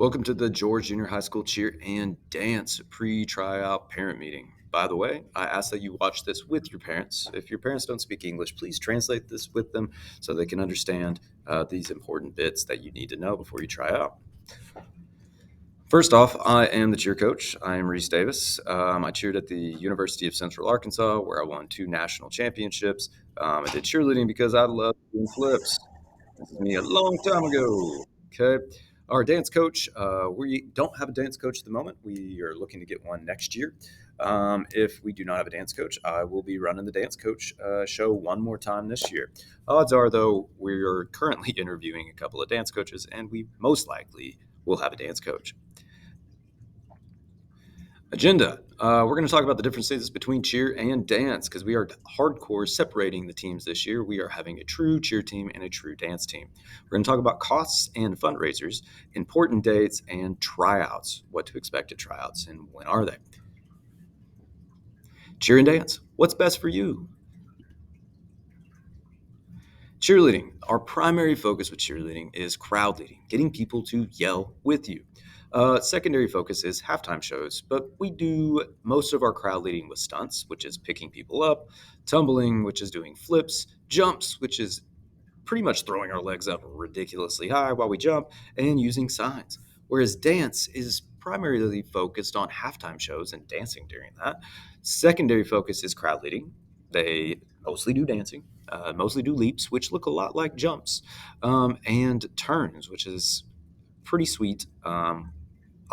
Welcome to the George Junior High School Cheer and Dance pre-tryout parent meeting. By the way, I ask that you watch this with your parents. If your parents don't speak English, please translate this with them so they can understand these important bits that you need to know before you try out. First off, I am the cheer coach. I am Reese Davis. I cheered at the University of Central Arkansas, where I won 2 national championships. I did cheerleading because I love doing flips. This is me a long time ago. Okay. Our dance coach, we don't have a dance coach at the moment. We are looking to get one next year. If we do not have a dance coach, I will be running the dance coach show one more time this year. Odds are, though, we're currently interviewing a couple of dance coaches, and we most likely will have a dance coach. Agenda. We're going to talk about the differences between cheer and dance because we are hardcore separating the teams this year. We are having a true cheer team and a true dance team. We're going to talk about costs and fundraisers, important dates, and tryouts. What to expect at tryouts and when are they? Cheer and dance. What's best for you? Cheerleading. Our primary focus with cheerleading is crowd leading, getting people to yell with you. Secondary focus is halftime shows, but we do most of our crowd leading with stunts, which is picking people up, tumbling, which is doing flips, jumps, which is pretty much throwing our legs up ridiculously high while we jump, and using signs. Whereas dance is primarily focused on halftime shows and dancing during that. Secondary focus is crowd leading. They mostly do dancing, mostly do leaps, which look a lot like jumps, and turns, which is pretty sweet.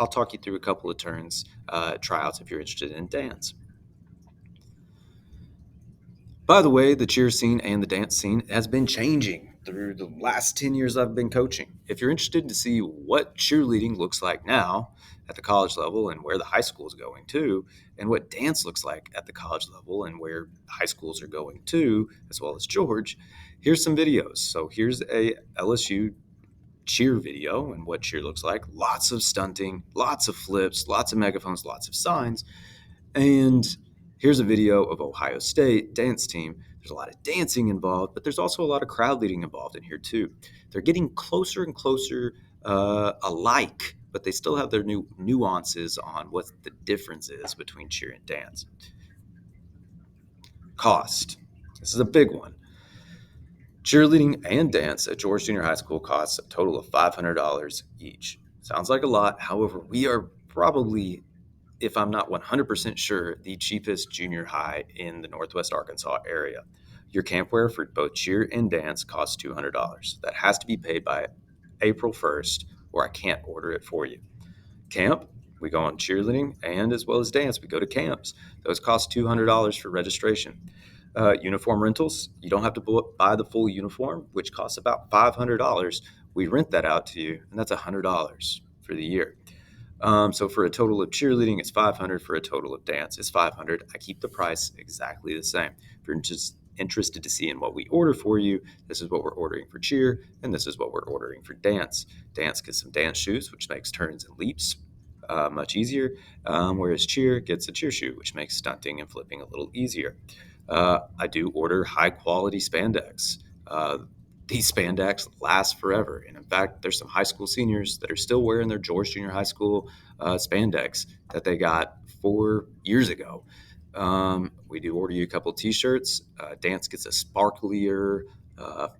I'll talk you through a couple of turns, tryouts if you're interested in dance. By the way, the cheer scene and the dance scene has been changing through the last 10 years I've been coaching. If you're interested to see what cheerleading looks like now at the college level and where the high school is going to, and what dance looks like at the college level and where high schools are going to, as well as George, here's some videos. So here's a LSU cheer video and what cheer looks like. Lots of stunting, lots of flips, lots of megaphones, lots of signs. And here's a video of Ohio State dance team. There's a lot of dancing involved, but there's also a lot of crowd leading involved in here too. They're getting closer and closer alike, but they still have their new nuances on what the difference is between cheer and dance. Cost. This is a big one. Cheerleading and dance at George Junior High School costs a total of $500 each. Sounds like a lot. However, we are probably, if I'm not 100% sure, the cheapest junior high in the Northwest Arkansas area. Your campwear for both cheer and dance costs $200. That has to be paid by April 1st, or I can't order it for you. Camp, we go on cheerleading, and as well as dance, we go to camps. Those cost $200 for registration. Uniform rentals, you don't have to buy the full uniform, which costs about $500. We rent that out to you, and that's $100 for the year. So for a total of cheerleading, it's $500. For a total of dance, it's $500. I keep the price exactly the same. If you're just interested to see in what we order for you, this is what we're ordering for cheer, and this is what we're ordering for dance. Dance gets some dance shoes, which makes turns and leaps much easier, whereas cheer gets a cheer shoe, which makes stunting and flipping a little easier. I do order high quality spandex. These spandex last forever. And in fact, there's some high school seniors that are still wearing their George Junior High School spandex that they got 4 years ago. We do order you a couple t-shirts. Dance gets a sparklier,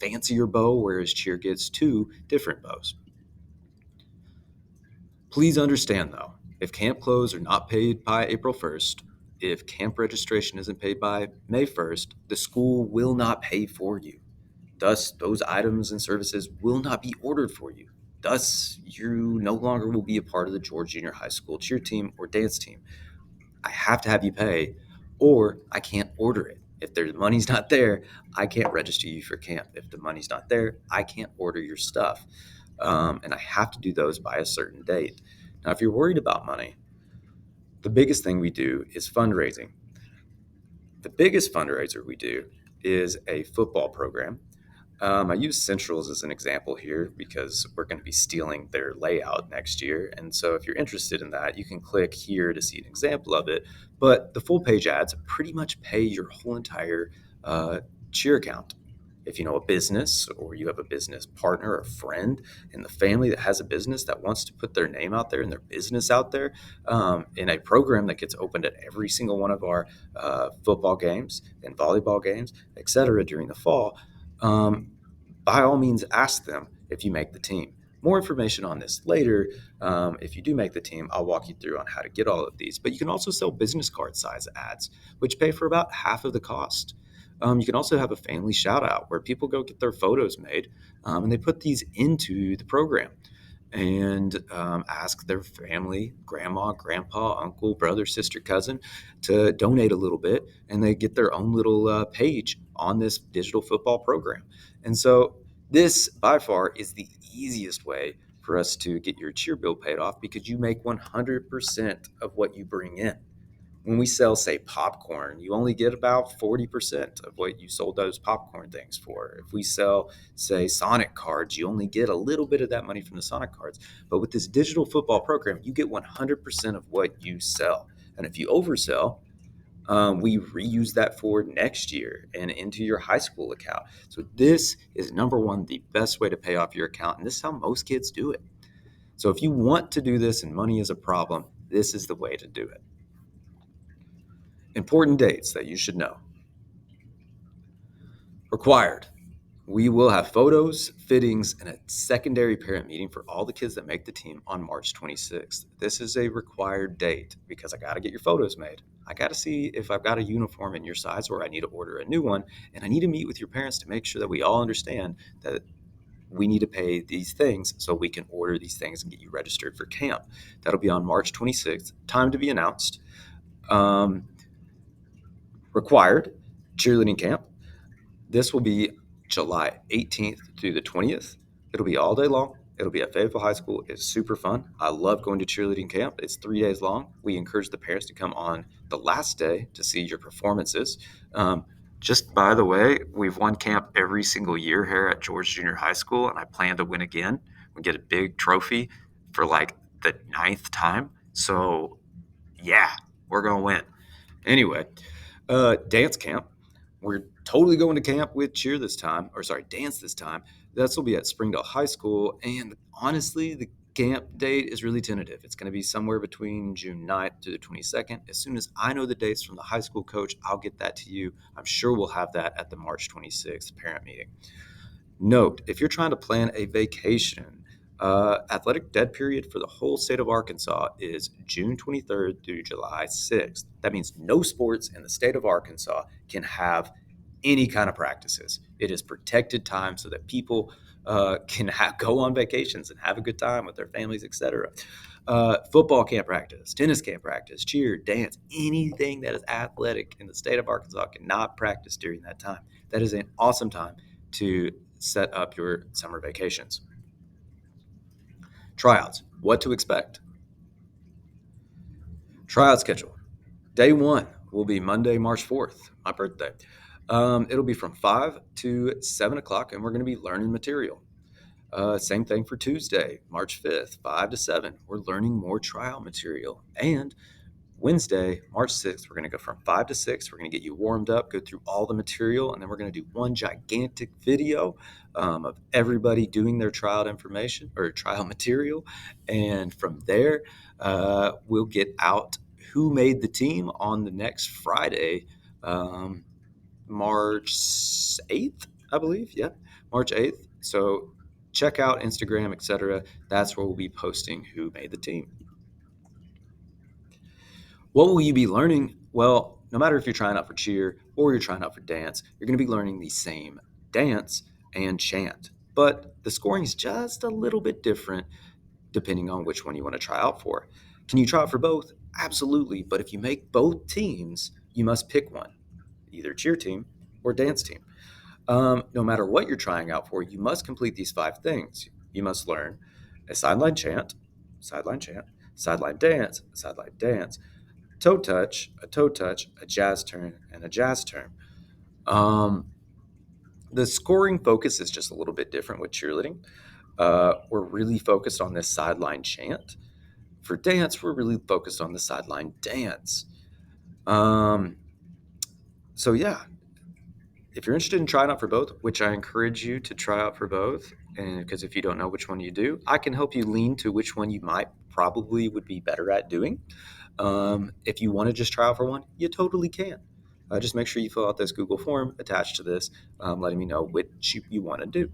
fancier bow, whereas cheer gets 2 different bows. Please understand, though, if camp clothes are not paid by April 1st, if camp registration isn't paid by May 1st, the school will not pay for you. Thus, those items and services will not be ordered for you. Thus, you no longer will be a part of the George Junior High School cheer team or dance team. I have to have you pay, or I can't order it. If the money's not there, I can't register you for camp. If the money's not there, I can't order your stuff. And I have to do those by a certain date. Now, if you're worried about money, the biggest thing we do is fundraising. The biggest fundraiser we do is a football program. I use Centrals as an example here because we're going to be stealing their layout next year. And so if you're interested in that, you can click here to see an example of it. But the full page ads pretty much pay your whole entire cheer account. If you know a business or you have a business partner or friend in the family that has a business that wants to put their name out there and their business out there in a program that gets opened at every single one of our football games and volleyball games, etc., during the fall, um, by all means ask them if you make the team. More information on this later. If you do make the team, I'll walk you through on how to get all of these. But you can also sell business card size ads, which pay for about half of the cost. You can also have a family shout out where people go get their photos made and they put these into the program and ask their family, grandma, grandpa, uncle, brother, sister, cousin, to donate a little bit, and they get their own little page on this digital football program. And so, this by far is the easiest way for us to get your cheer bill paid off because you make 100% of what you bring in. When we sell, say, popcorn, you only get about 40% of what you sold those popcorn things for. If we sell, say, Sonic cards, you only get a little bit of that money from the Sonic cards. But with this digital football program, you get 100% of what you sell. And if you oversell, we reuse that for next year and into your high school account. So this is number one, the best way to pay off your account. And this is how most kids do it. So if you want to do this and money is a problem, this is the way to do it. Important dates that you should know. Required. We will have photos, fittings, and a secondary parent meeting for all the kids that make the team on March 26th. This is a required date because I got to get your photos made. I got to see if I've got a uniform in your size or I need to order a new one. And I need to meet with your parents to make sure that we all understand that we need to pay these things so we can order these things and get you registered for camp. That'll be on March 26th. Time to be announced. Um, Required cheerleading camp. This will be July 18th through the 20th. It'll be all day long. It'll be at Fayetteville High School. It's super fun. I love going to cheerleading camp. It's 3 days long. We encourage the parents to come on the last day to see your performances. Just by the way, we've won camp every single year here at George Junior High School, and I plan to win again. We get a big trophy for like the 9th time. So, yeah, we're going to win. Anyway, dance camp. We're totally going to camp with cheer this time, or sorry, dance this time. This will be at Springdale High School. And honestly, the camp date is really tentative. It's going to be somewhere between June 9th to the 22nd. As soon as I know the dates from the high school coach, I'll get that to you. I'm sure we'll have that at the March 26th parent meeting. Note, if you're trying to plan a vacation, athletic dead period for the whole state of Arkansas is June 23rd through July 6th. That means no sports in the state of Arkansas can have any kind of practices. It is protected time so that people can go on vacations and have a good time with their families, etc. Football can't practice, tennis can't practice, cheer, dance, anything that is athletic in the state of Arkansas cannot practice during that time. That is an awesome time to set up your summer vacations. Tryouts. What to expect. Tryout schedule. Day one will be Monday, March 4th, my birthday. It'll be from 5 to 7 o'clock, and we're going to be learning material. Same thing for Tuesday, March 5th, 5 to 7. We're learning more trial material. And Wednesday, March 6th, we're going to go from 5 to 6. We're going to get you warmed up, go through all the material, and then we're going to do one gigantic video of everybody doing their trial information or trial material. And from there, we'll get out who made the team on the next Friday, March 8th, I believe. Yep, March 8th. So check out Instagram, etc. That's where we'll be posting who made the team. What will you be learning? Well, no matter if you're trying out for cheer or you're trying out for dance, you're going to be learning the same dance and chant. But the scoring is just a little bit different depending on which one you want to try out for. Can you try out for both? Absolutely. But if you make both teams, you must pick one, either cheer team or dance team. No matter what you're trying out for, you must complete these 5 things. You must learn a sideline chant, sideline dance, toe touch, a jazz turn, and a jazz turn. Um, the scoring focus is just a little bit different with cheerleading. We're really focused on this sideline chant. For dance, we're really focused on the sideline dance. Um, so yeah, If you're interested in trying out for both, which I encourage you to try out for both, and because if you don't know which one you do, I can help you lean to which one you might probably would be better at doing. If you want to just try out for one, you totally can. Just make sure you fill out this Google form attached to this, letting me know which you want to do.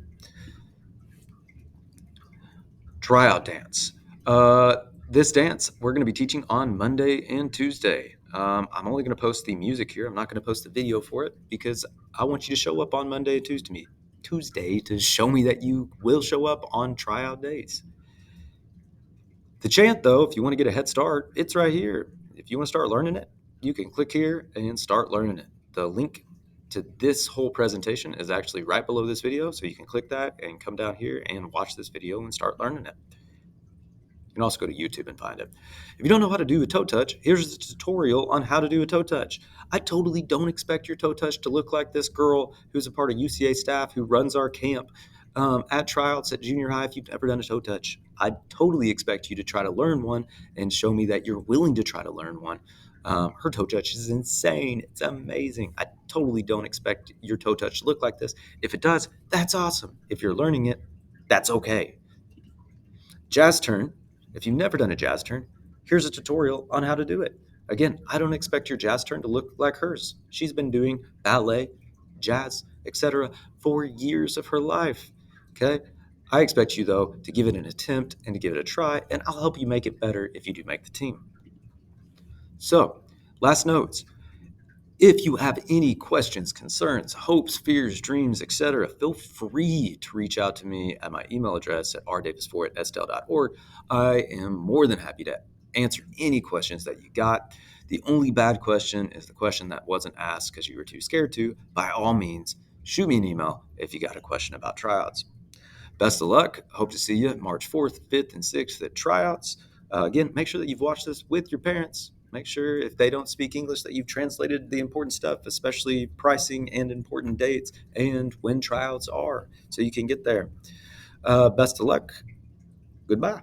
Tryout dance. Uh, this dance we're going to be teaching on Monday and Tuesday. I'm only going to post the music here. I'm not going to post the video for it because I want you to show up on Monday and Tuesday to show me that you will show up on tryout days. The chant, though, if you want to get a head start, it's right here. If you want to start learning it, you can click here and start learning it. The link to this whole presentation is actually right below this video, so you can click that and come down here and watch this video and start learning it. You can also go to YouTube and find it. If you don't know how to do a toe touch, here's a tutorial on how to do a toe touch. I totally don't expect your toe touch to look like this girl who's a part of UCA staff who runs our camp at Tryouts at junior high. If you've never done a toe touch, I totally expect you to try to learn one and show me that you're willing to try to learn one. Her toe touch is insane. It's amazing. I totally don't expect your toe touch to look like this. If it does, that's awesome. If you're learning it, that's okay. Jazz turn. If you've never done a jazz turn, here's a tutorial on how to do it. Again, I don't expect your jazz turn to look like hers. She's been doing ballet, jazz, etc. for years of her life. Okay? I expect you, though, to give it an attempt and to give it a try, and I'll help you make it better if you do make the team. So, last notes. If you have any questions, concerns, hopes, fears, dreams, etc., feel free to reach out to me at my email address at rdavis4@sdel.org. I am more than happy to answer any questions that you got. The only bad question is the question that wasn't asked because you were too scared to. By all means, shoot me an email if you got a question about tryouts. Best of luck. Hope to see you March 4th, 5th, and 6th at Tryouts. Again, make sure that you've watched this with your parents. Make sure if they don't speak English that you've translated the important stuff, especially pricing and important dates and when tryouts are, so you can get there. Best of luck. Goodbye.